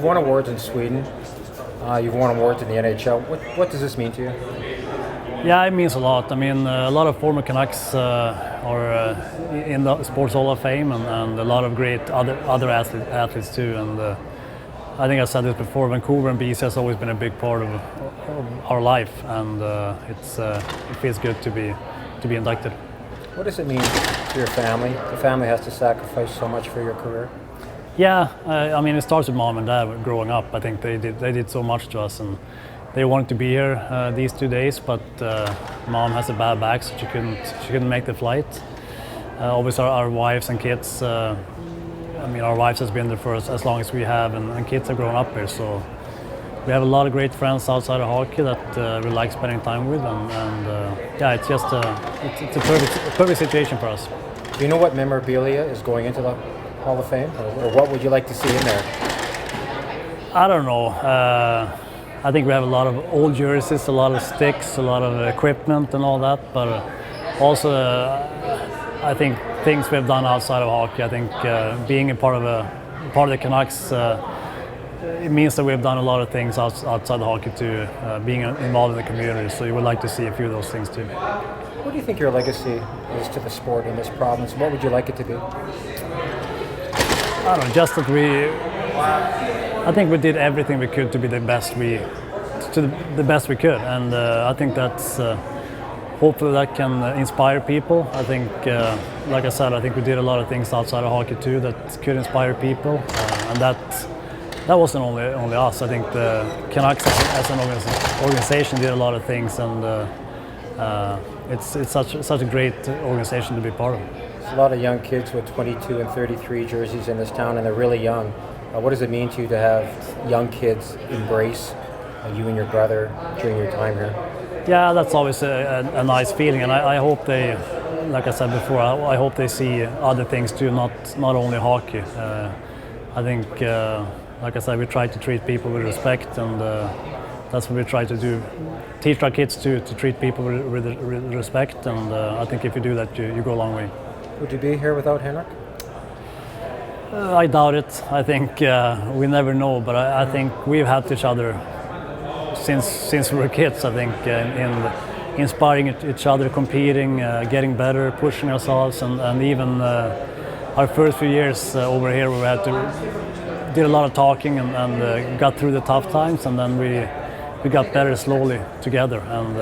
You've won awards in Sweden. You've won awards in the NHL. What does this mean to you? Yeah, it means a lot. I mean, a lot of former Canucks are in the Sports Hall of Fame, and a lot of great other athletes too. And I think I said this before. Vancouver and BC has always been a big part of our life, and it feels good to be inducted. What does it mean to your family? The family has to sacrifice so much for your career. Yeah, I mean, it starts with mom and dad growing up. I think they did so much to us, and they wanted to be here these 2 days, but mom has a bad back, so she couldn't make the flight. Obviously, our wives and kids. I mean, our wives has been there for us as long as we have, and kids have grown up here. So we have a lot of great friends outside of hockey that we like spending time with, and yeah, it's just it's a perfect situation for us. Do you know what memorabilia is going into the Hall of Fame, or what would you like to see in there? I don't know. I think we have a lot of old jerseys, a lot of sticks, a lot of equipment and all that, but also I think things we've done outside of hockey. I think being a part of the Canucks, it means that we've done a lot of things outside hockey too, being involved in the community. So you would like to see a few of those things too. What do you think your legacy is to the sport in this province? What would you like it to be? I don't know, just that I think we did everything we could to be the best we could, and I think that's hopefully that can inspire people. I think, like I said, I think we did a lot of things outside of hockey too that could inspire people, and that wasn't only us. I think the Canucks as an organization did a lot of things, and it's such a great organization to be part of. There's a lot of young kids with 22 and 33 jerseys in this town, and they're really young. What does it mean to you to have young kids embrace you and your brother during your time here? Yeah, that's always a nice feeling, and I hope they, like I said before, I hope they see other things too, not only hockey. I think, like I said, we try to treat people with respect, and that's what we try to do. Teach our kids to treat people with respect, and I think if you do that, you go a long way. Would you be here without Henrik? I doubt it. I think we never know, but I think we've helped each other since we were kids. I think in inspiring each other, competing, getting better, pushing ourselves, and even our first few years over here, we did a lot of talking and got through the tough times, and then we got better slowly together. And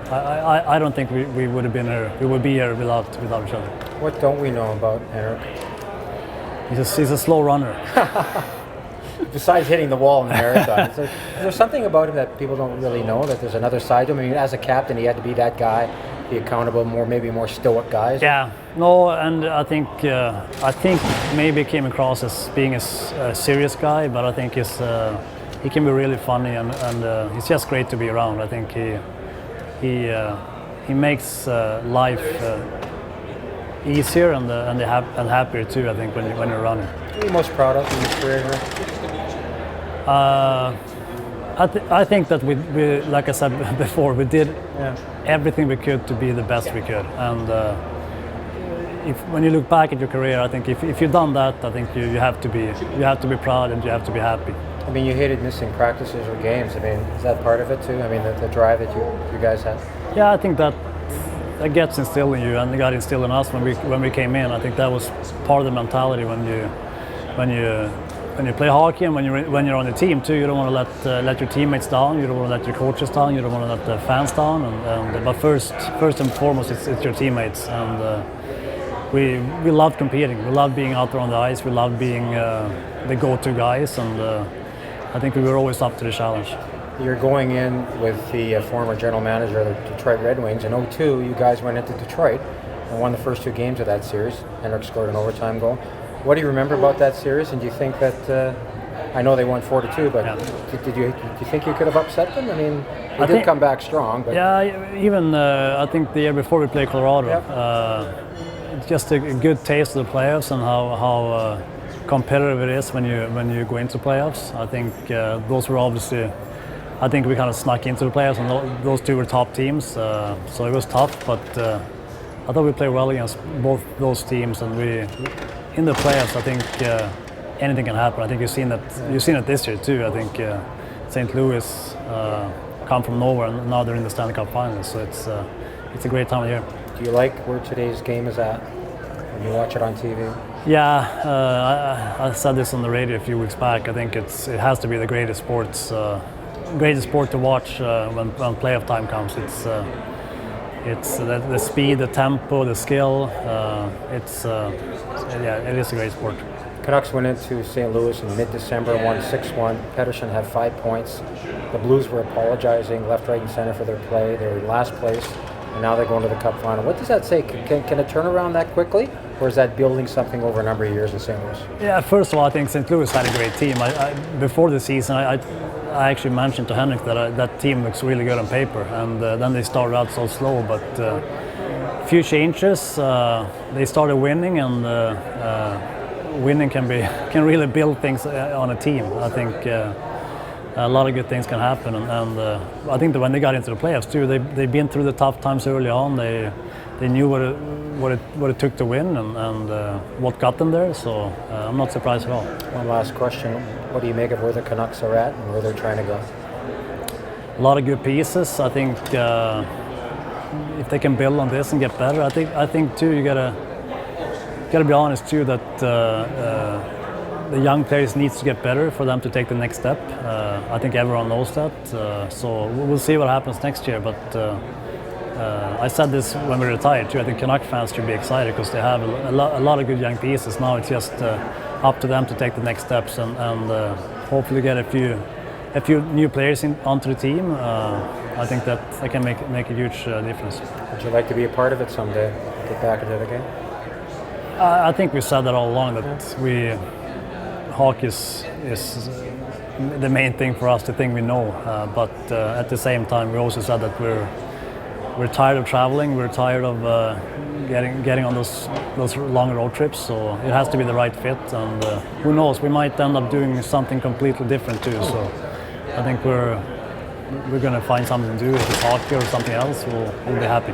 I don't think we would have been here. We would be here without each other. What don't we know about Henrik? He's a slow runner. Besides hitting the wall in the marathon, is there something about him that people don't really know, that there's another side to him? I mean, as a captain, he had to be that guy, be accountable, maybe more stoic guys. Yeah, no, and I think maybe he came across as being a serious guy, but I think he can be really funny, and he's just great to be around. I think he makes life easier and happier too. I think when you're running. What are you most proud of in your career here? I think that we, like I said before, we did everything we could to be the best we could. And when you look back at your career, I think if you've done that, I think you have to be proud and you have to be happy. I mean, you hated missing practices or games. I mean, is that part of it too? I mean, the drive that you guys had. Yeah, I think that gets instilled in you, and it got instilled in us when we came in. I think that was part of the mentality when you play hockey, and when you're on the team too. You don't want to let your teammates down. You don't want to let your coaches down. You don't want to let the fans down. But first and foremost, it's your teammates. And we love competing. We love being out there on the ice. We love being the go-to guys, and I think we were always up to the challenge. You're going in with the former general manager of the Detroit Red Wings. In 2002, you guys went into Detroit and won the first 2 games of that series. Henrik scored an overtime goal. What do you remember about that series? And do you think that, I know they won 4-2, but do you think you could have upset them? I mean, they did come back strong. But yeah, even I think the year before we played Colorado, it's just a good taste of the playoffs and how competitive it is when you go into playoffs. I think those were obviously. I think we kind of snuck into the playoffs, and those 2 were top teams, so it was tough. But I thought we played well against both those teams, and in the playoffs, I think anything can happen. I think you've seen it this year too. I think St. Louis come from nowhere and now they're in the Stanley Cup Finals. So it's a great time of year. Do you like where today's game is at when you watch it on TV? Yeah, I said this on the radio a few weeks back. I think it has to be the greatest sport to watch when playoff time comes. It's the speed, the tempo, the skill. It is a great sport. Canucks went into St. Louis in mid-December, won 6-1. Pettersson had 5 points. The Blues were apologizing left, right, and center for their play. They were in last place, and now they're going to the Cup final. What does that say? Can it turn around that quickly, or is that building something over a number of years in St. Louis? Yeah, first of all, I think St. Louis had a great team. Before the season, I actually mentioned to Henrik that that team looks really good on paper, and then they started out so slow, but a few changes, they started winning, and winning can really build things on a team. I think a lot of good things can happen, and I think that when they got into the playoffs too, they've been through the tough times early on. They knew what it took to win and what got them there. So I'm not surprised at all. One last question: what do you make of where the Canucks are at and where they're trying to go? A lot of good pieces. I think if they can build on this and get better, I think too you gotta be honest too that the young players needs to get better for them to take the next step. I think everyone knows that. So we'll see what happens next year. But I said this when we retired too. I think Canuck fans should be excited because they have a lot of good young pieces. Now it's just up to them to take the next steps and hopefully get a few new players onto the team. I think that can make a huge difference. Would you like to be a part of it someday? Get back into the game? I think we said that all along, that hockey is the main thing for us, the thing we know. But at the same time, we also said that we're tired of traveling. We're tired of getting on those long road trips. So it has to be the right fit. And who knows? We might end up doing something completely different too. So I think we're going to find something to do. If it's hockey or something else, we'll be happy.